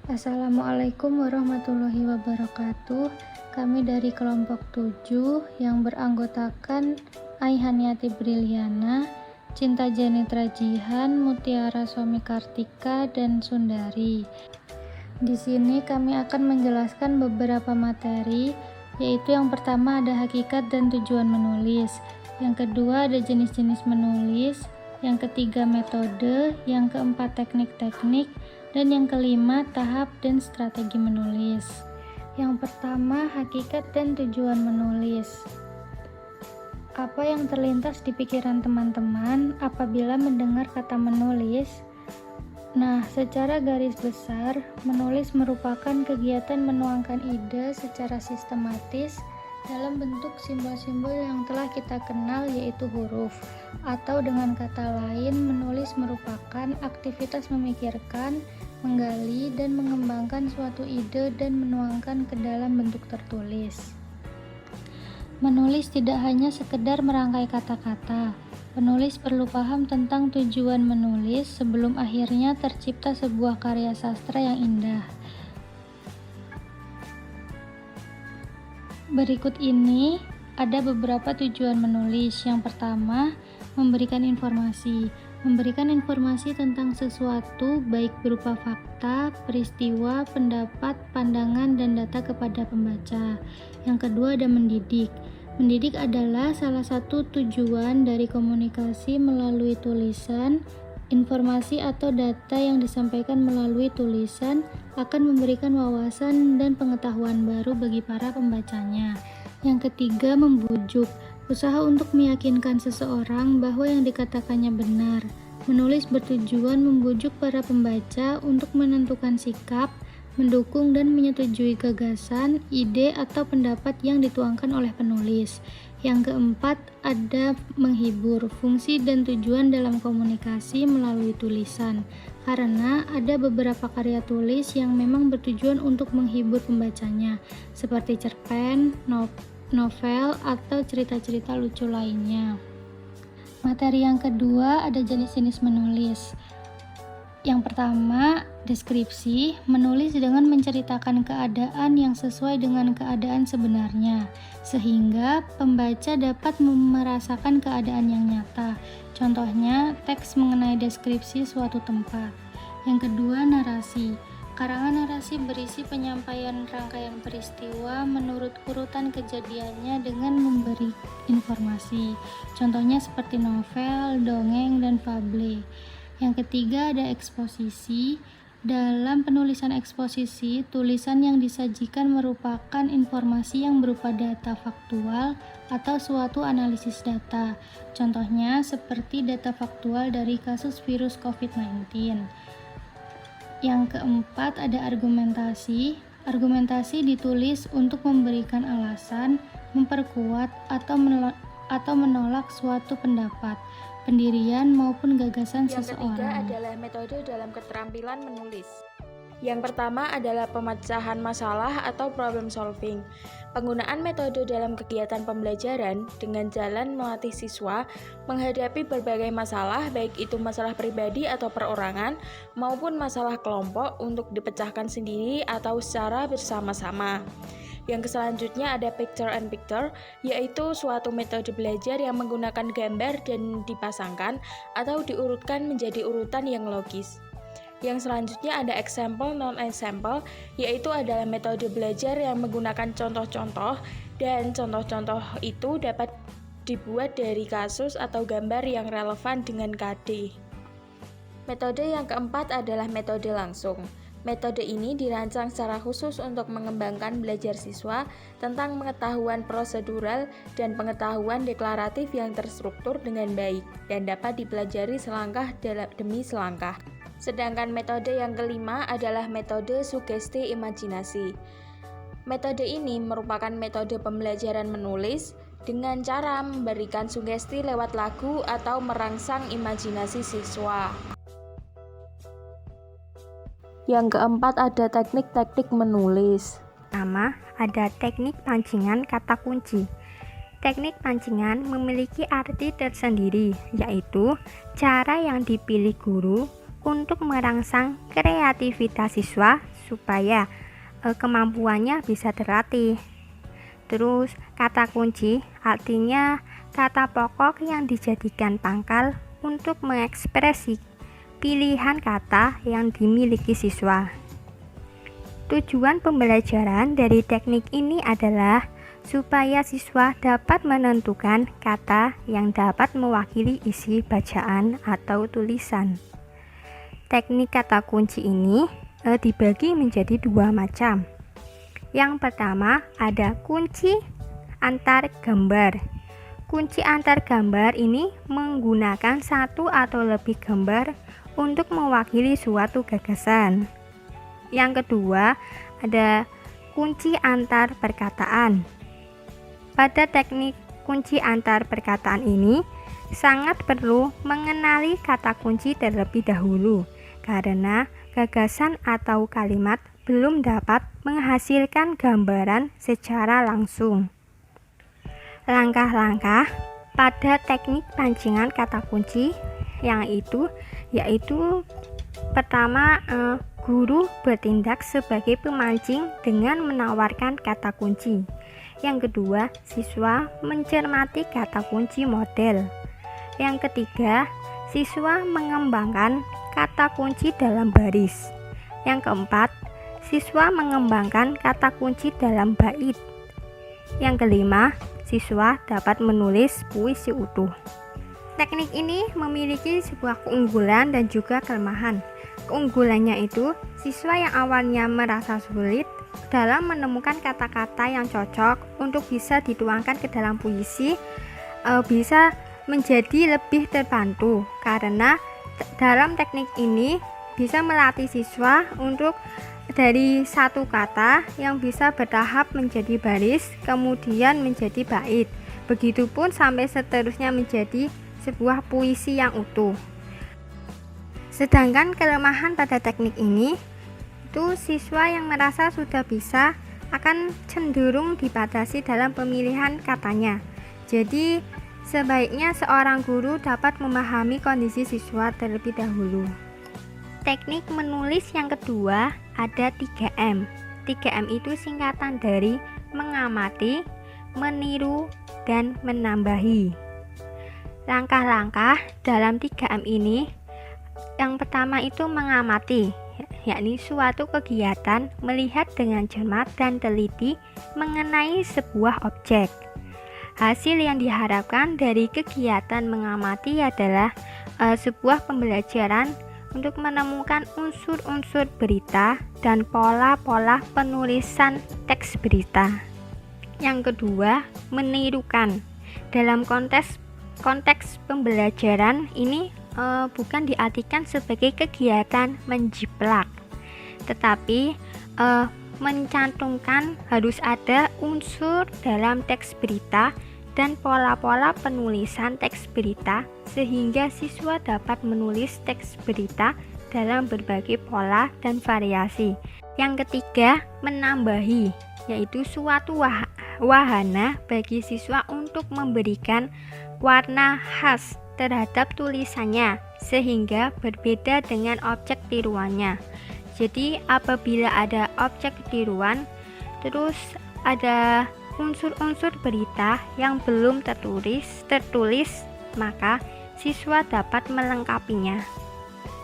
Assalamualaikum warahmatullahi wabarakatuh. Kami dari kelompok 7 yang beranggotakan Aihaniati Briliana, Cinta Janitra Jihan, Mutiara Suami Kartika, dan Sundari. Di sini kami akan menjelaskan beberapa materi, yaitu yang pertama ada hakikat dan tujuan menulis, yang kedua ada jenis-jenis menulis, yang ketiga metode, yang keempat teknik-teknik, dan yang kelima tahap dan strategi menulis. Yang pertama, hakikat dan tujuan menulis. Apa yang terlintas di pikiran teman-teman apabila mendengar kata menulis? Nah, secara garis besar, menulis merupakan kegiatan menuangkan ide secara sistematis dalam bentuk simbol-simbol yang telah kita kenal, yaitu huruf. Atau dengan kata lain, menulis merupakan aktivitas memikirkan, menggali, dan mengembangkan suatu ide dan menuangkan ke dalam bentuk tertulis. Menulis tidak hanya sekedar merangkai kata-kata. Penulis perlu paham tentang tujuan menulis sebelum akhirnya tercipta sebuah karya sastra yang indah. Berikut ini ada beberapa tujuan menulis. Yang pertama, memberikan informasi. Memberikan informasi tentang sesuatu baik berupa fakta, peristiwa, pendapat, pandangan, dan data kepada pembaca. Yang kedua ada mendidik. Mendidik adalah salah satu tujuan dari komunikasi melalui tulisan. Informasi atau data yang disampaikan melalui tulisan akan memberikan wawasan dan pengetahuan baru bagi para pembacanya. Yang ketiga, membujuk. Usaha untuk meyakinkan seseorang bahwa yang dikatakannya benar. Menulis bertujuan membujuk para pembaca untuk menentukan sikap, mendukung dan menyetujui gagasan, ide, atau pendapat yang dituangkan oleh penulis. Yang keempat, ada menghibur. Fungsi dan tujuan dalam komunikasi melalui tulisan. Karena ada beberapa karya tulis yang memang bertujuan untuk menghibur pembacanya, seperti cerpen, novel, atau cerita-cerita lucu lainnya. Materi yang kedua ada jenis-jenis menulis. Yang pertama, deskripsi, menulis dengan menceritakan keadaan yang sesuai dengan keadaan sebenarnya, sehingga pembaca dapat merasakan keadaan yang nyata. Contohnya, teks mengenai deskripsi suatu tempat. Yang kedua, narasi. Karangan narasi berisi penyampaian rangkaian peristiwa menurut urutan kejadiannya dengan memberi informasi. Contohnya seperti novel, dongeng, dan fable. Yang ketiga ada eksposisi. Dalam penulisan eksposisi, tulisan yang disajikan merupakan informasi yang berupa data faktual atau suatu analisis data. Contohnya seperti data faktual dari kasus virus COVID-19. Yang keempat ada argumentasi. Argumentasi ditulis untuk memberikan alasan, memperkuat, atau menolak suatu pendapat, pendirian maupun gagasan seseorang. Yang ketiga adalah metode dalam keterampilan menulis. Yang pertama adalah pemecahan masalah atau problem solving. Penggunaan metode dalam kegiatan pembelajaran dengan jalan melatih siswa menghadapi berbagai masalah, baik itu masalah pribadi atau perorangan maupun masalah kelompok untuk dipecahkan sendiri atau secara bersama-sama. Yang selanjutnya ada picture and picture, yaitu suatu metode belajar yang menggunakan gambar dan dipasangkan atau diurutkan menjadi urutan yang logis. Yang selanjutnya ada example non-example, yaitu adalah metode belajar yang menggunakan contoh-contoh, dan contoh-contoh itu dapat dibuat dari kasus atau gambar yang relevan dengan KD. Metode yang keempat adalah metode langsung. Metode ini dirancang secara khusus untuk mengembangkan belajar siswa tentang pengetahuan prosedural dan pengetahuan deklaratif yang terstruktur dengan baik dan dapat dipelajari selangkah demi selangkah. Sedangkan metode yang kelima adalah metode sugesti imajinasi. Metode ini merupakan metode pembelajaran menulis dengan cara memberikan sugesti lewat lagu atau merangsang imajinasi siswa. Yang keempat ada teknik-teknik menulis. Pertama, ada teknik pancingan kata kunci. Teknik pancingan memiliki arti tersendiri, yaitu cara yang dipilih guru untuk merangsang kreativitas siswa supaya kemampuannya bisa terlatih. Terus kata kunci artinya kata pokok yang dijadikan pangkal untuk mengekspresi pilihan kata yang dimiliki siswa. Tujuan pembelajaran dari teknik ini adalah supaya siswa dapat menentukan kata yang dapat mewakili isi bacaan atau tulisan. Teknik kata kunci ini dibagi menjadi dua macam. Yang pertama ada kunci antar gambar. Kunci antar gambar ini menggunakan satu atau lebih gambar untuk mewakili suatu gagasan. Yang kedua ada kunci antar perkataan. Pada teknik kunci antar perkataan ini sangat perlu mengenali kata kunci terlebih dahulu karena gagasan atau kalimat belum dapat menghasilkan gambaran secara langsung. Langkah-langkah pada teknik pancingan kata kunci yaitu pertama, guru bertindak sebagai pemancing dengan menawarkan kata kunci. Yang kedua, siswa mencermati kata kunci model. Yang ketiga, siswa mengembangkan kata kunci dalam baris. Yang keempat, siswa mengembangkan kata kunci dalam bait. Yang kelima, siswa dapat menulis puisi utuh. Teknik ini memiliki sebuah keunggulan dan juga kelemahan. Keunggulannya itu, siswa yang awalnya merasa sulit dalam menemukan kata-kata yang cocok untuk bisa dituangkan ke dalam puisi bisa menjadi lebih terbantu karena dalam teknik ini bisa melatih siswa untuk dari satu kata yang bisa bertahap menjadi baris kemudian menjadi bait, begitupun sampai seterusnya menjadi sebuah puisi yang utuh. Sedangkan kelemahan pada teknik ini itu siswa yang merasa sudah bisa akan cenderung dibatasi dalam pemilihan katanya. Jadi sebaiknya seorang guru dapat memahami kondisi siswa terlebih dahulu. Teknik menulis yang kedua ada 3M. 3M itu singkatan dari mengamati, meniru, dan menambahi. Langkah-langkah dalam 3M ini yang pertama itu mengamati, yakni suatu kegiatan melihat dengan cermat dan teliti mengenai sebuah objek. Hasil yang diharapkan dari kegiatan mengamati adalah sebuah pembelajaran untuk menemukan unsur-unsur berita dan pola-pola penulisan teks berita. Yang kedua, menirukan. Dalam konteks pembelajaran ini bukan diartikan sebagai kegiatan menjiplak, tetapi mencantumkan harus ada unsur dalam teks berita dan pola-pola penulisan teks berita sehingga siswa dapat menulis teks berita dalam berbagai pola dan variasi. Yang ketiga, menambahi, yaitu suatu wahana bagi siswa untuk memberikan warna khas terhadap tulisannya sehingga berbeda dengan objek tiruannya. Jadi apabila ada objek tiruan terus ada unsur-unsur berita yang belum tertulis, maka siswa dapat melengkapinya.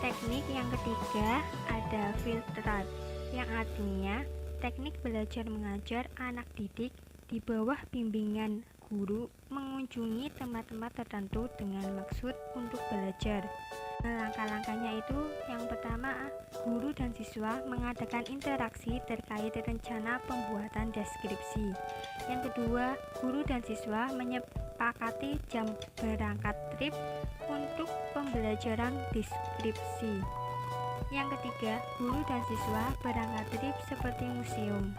Teknik yang ketiga ada filteran, yang artinya teknik belajar mengajar anak didik di bawah bimbingan guru mengunjungi tempat-tempat tertentu dengan maksud untuk belajar. Langkah-langkahnya itu yang pertama, guru dan siswa mengadakan interaksi terkait rencana pembuatan deskripsi. Yang kedua, guru dan siswa menyepakati jam berangkat trip untuk pembelajaran deskripsi. Yang ketiga, guru dan siswa berangkat trip seperti museum.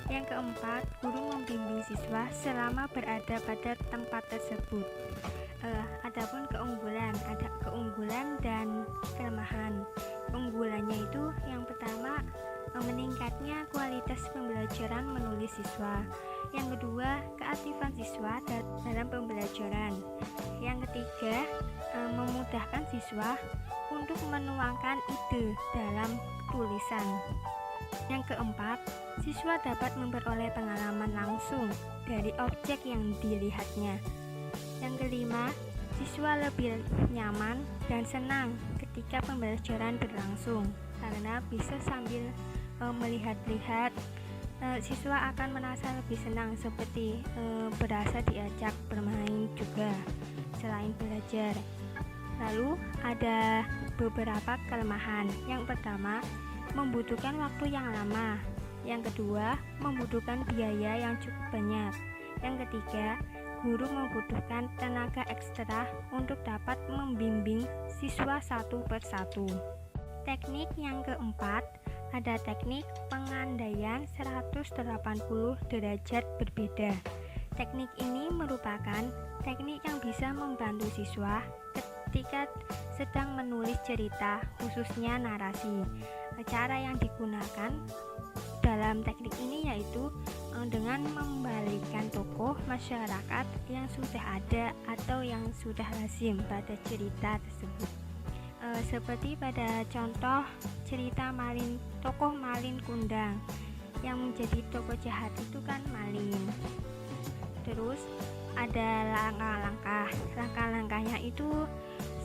Yang keempat, guru membimbing siswa selama berada pada tempat tersebut. Adapun keunggulan, ada keunggulan dan kelemahan. Keunggulannya itu yang pertama, meningkatnya kualitas pembelajaran menulis siswa. Yang kedua, keaktifan siswa dalam pembelajaran. Yang ketiga, memudahkan siswa untuk menuangkan ide dalam tulisan. Yang keempat, siswa dapat memperoleh pengalaman langsung dari objek yang dilihatnya. Yang kelima, siswa lebih nyaman dan senang ketika pembelajaran berlangsung karena bisa sambil melihat-lihat. Siswa akan merasa lebih senang seperti berasa diajak bermain juga selain belajar. Lalu ada beberapa kelemahan. Yang pertama, membutuhkan waktu yang lama. Yang kedua, membutuhkan biaya yang cukup banyak. Yang ketiga, guru membutuhkan tenaga ekstra untuk dapat membimbing siswa satu persatu. Teknik yang keempat, ada teknik pengandaian 180 derajat berbeda. Teknik ini merupakan teknik yang bisa membantu siswa ketika sedang menulis cerita, khususnya narasi. Cara yang digunakan dalam teknik ini yaitu dengan membalikkan tokoh masyarakat yang sudah ada atau yang sudah lazim pada cerita tersebut. Seperti pada contoh cerita tokoh Malin Kundang, yang menjadi tokoh jahat itu kan Malin. Terus ada langkah-langkahnya itu: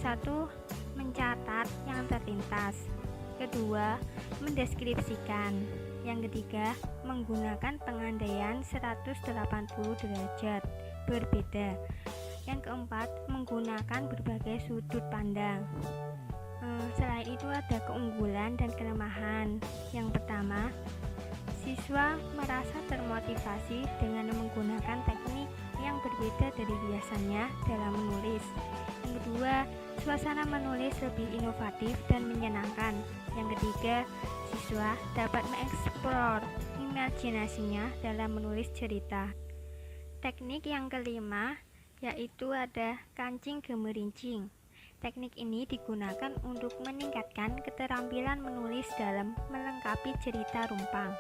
satu, mencatat yang terlintas; kedua, mendeskripsikan; yang ketiga, menggunakan pengandaian 180 derajat berbeda; yang keempat, menggunakan berbagai sudut pandang. Selain itu ada keunggulan dan kelemahan. Yang pertama, siswa merasa termotivasi dengan menggunakan teknik yang berbeda dari biasanya dalam menulis. Yang kedua, suasana menulis lebih inovatif dan menyenangkan. Yang ketiga, siswa dapat mengeksplor imajinasinya dalam menulis cerita. Teknik yang kelima yaitu ada kancing gemerincing. Teknik ini digunakan untuk meningkatkan keterampilan menulis dalam melengkapi cerita rumpang.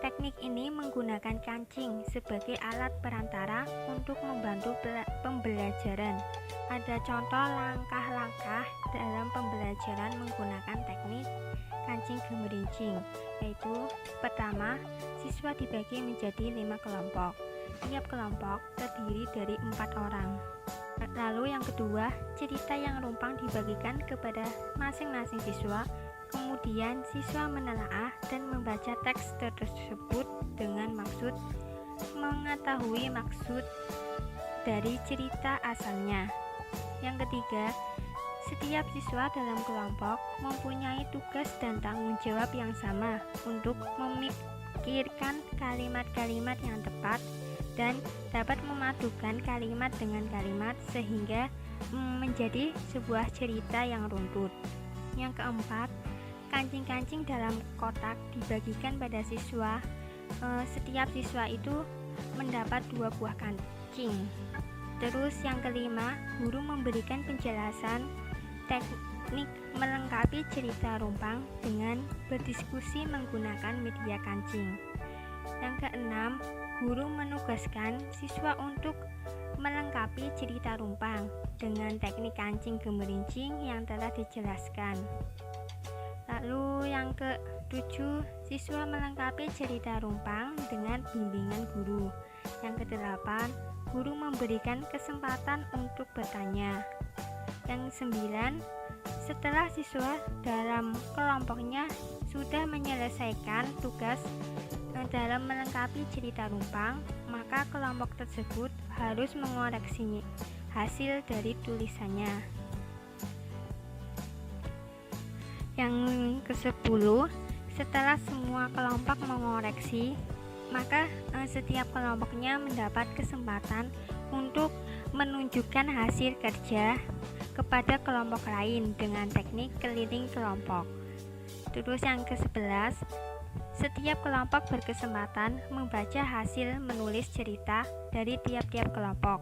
Teknik ini menggunakan kancing sebagai alat perantara untuk membantu pembelajaran. Ada contoh langkah-langkah dalam pembelajaran menggunakan teknik kancing gemerincing, yaitu pertama, siswa dibagi menjadi 5 kelompok. Tiap kelompok terdiri dari 4 orang. Lalu yang kedua, cerita yang rumpang dibagikan kepada masing-masing siswa. Kemudian siswa menelaah dan membaca teks tersebut dengan maksud mengetahui maksud dari cerita asalnya. Yang ketiga, setiap siswa dalam kelompok mempunyai tugas dan tanggung jawab yang sama untuk memikirkan kalimat-kalimat yang tepat dan dapat memadukan kalimat dengan kalimat sehingga menjadi sebuah cerita yang runtut. Yang keempat, kancing-kancing dalam kotak dibagikan pada siswa. Setiap siswa itu mendapat 2 buah kancing. Terus yang kelima, guru memberikan penjelasan teknik melengkapi cerita rumpang dengan berdiskusi menggunakan media kancing. Yang keenam, guru menugaskan siswa untuk melengkapi cerita rumpang dengan teknik kancing gemerincing yang telah dijelaskan. Lalu yang ke-7, siswa melengkapi cerita rumpang dengan bimbingan guru. Yang ke-8, guru memberikan kesempatan untuk bertanya. Yang 9, setelah siswa dalam kelompoknya sudah menyelesaikan tugas dalam melengkapi cerita rumpang, maka kelompok tersebut harus mengoreksi hasil dari tulisannya. Yang ke-10, setelah semua kelompok mengoreksi, maka setiap kelompoknya mendapat kesempatan untuk menunjukkan hasil kerja kepada kelompok lain dengan teknik keliling kelompok. Terus yang ke-11, setiap kelompok berkesempatan membaca hasil menulis cerita dari tiap-tiap kelompok.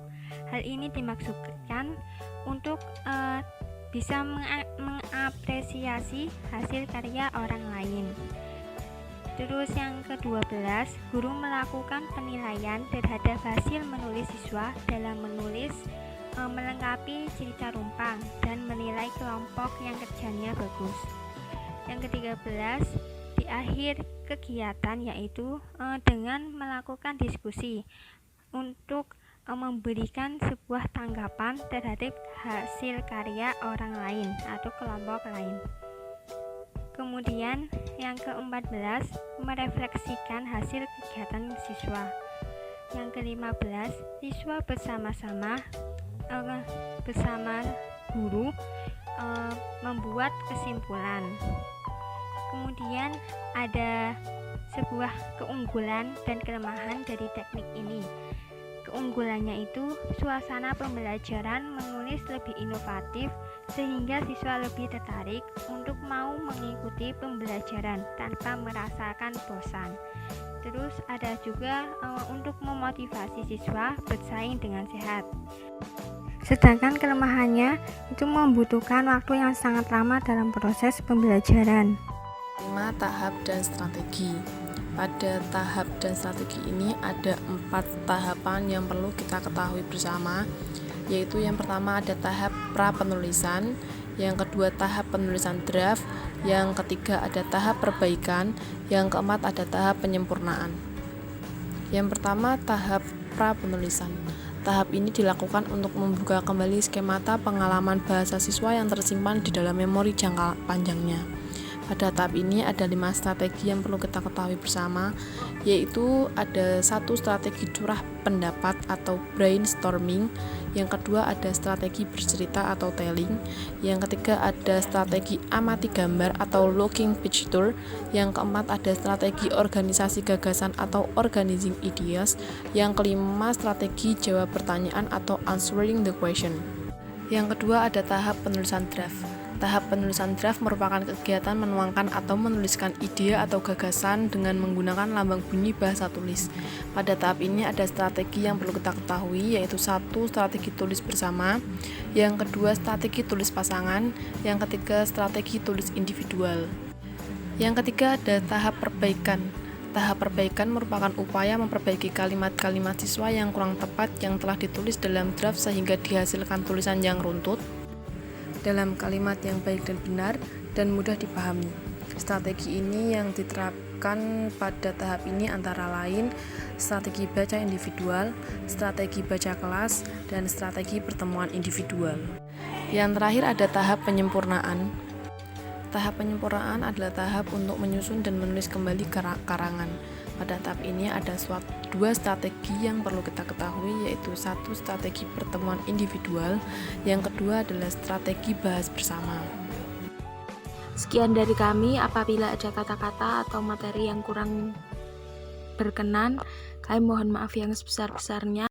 Hal ini dimaksudkan untuk bisa mengapresiasi hasil karya orang lain. Terus yang ke-12, guru melakukan penilaian terhadap hasil menulis siswa dalam menulis melengkapi cerita rumpang dan menilai kelompok yang kerjanya bagus. Yang ke-13, di akhir kegiatan yaitu dengan melakukan diskusi untuk memberikan sebuah tanggapan terhadap hasil karya orang lain atau kelompok lain. Kemudian yang ke-14, merefleksikan hasil kegiatan siswa. Yang ke-15, siswa bersama guru membuat kesimpulan. Kemudian ada sebuah keunggulan dan kelemahan dari teknik ini. Keunggulannya itu suasana pembelajaran menulis lebih inovatif sehingga siswa lebih tertarik untuk mau mengikuti pembelajaran tanpa merasakan bosan. Terus ada juga untuk memotivasi siswa bersaing dengan sehat. Sedangkan kelemahannya itu membutuhkan waktu yang sangat lama dalam proses pembelajaran. 5. Tahap dan strategi. Pada tahap dan strategi ini ada 4 tahapan yang perlu kita ketahui bersama, yaitu yang pertama ada tahap pra-penulisan, yang kedua tahap penulisan draft, yang ketiga ada tahap perbaikan, yang keempat ada tahap penyempurnaan. Yang pertama, tahap pra-penulisan. Tahap ini dilakukan untuk membuka kembali skemata pengalaman bahasa siswa yang tersimpan di dalam memori jangka panjangnya. Pada tahap ini ada 5 strategi yang perlu kita ketahui bersama, yaitu ada 1 strategi curah pendapat atau brainstorming, yang kedua ada strategi bercerita atau telling, yang ketiga ada strategi amati gambar atau looking picture, yang keempat ada strategi organisasi gagasan atau organizing ideas, yang kelima strategi jawab pertanyaan atau answering the question. Yang kedua ada tahap penulisan draft. Tahap penulisan draft merupakan kegiatan menuangkan atau menuliskan ide atau gagasan dengan menggunakan lambang bunyi bahasa tulis. Pada tahap ini ada strategi yang perlu kita ketahui, yaitu 1. Strategi tulis bersama, yang kedua strategi tulis pasangan, yang ketiga strategi tulis individual. Yang ketiga ada tahap perbaikan. Tahap perbaikan merupakan upaya memperbaiki kalimat-kalimat siswa yang kurang tepat yang telah ditulis dalam draft sehingga dihasilkan tulisan yang runtut dalam kalimat yang baik dan benar dan mudah dipahami. Strategi ini yang diterapkan pada tahap ini antara lain strategi baca individual, strategi baca kelas, dan strategi pertemuan individual. Yang terakhir ada tahap penyempurnaan. Tahap penyempurnaan adalah tahap untuk menyusun dan menulis kembali karangan. Pada tahap ini ada 2 strategi yang perlu kita ketahui, yaitu 1. Strategi pertemuan individual, yang kedua adalah strategi bahas bersama. Sekian dari kami. Apabila ada kata-kata atau materi yang kurang berkenan, kami mohon maaf yang sebesar-besarnya.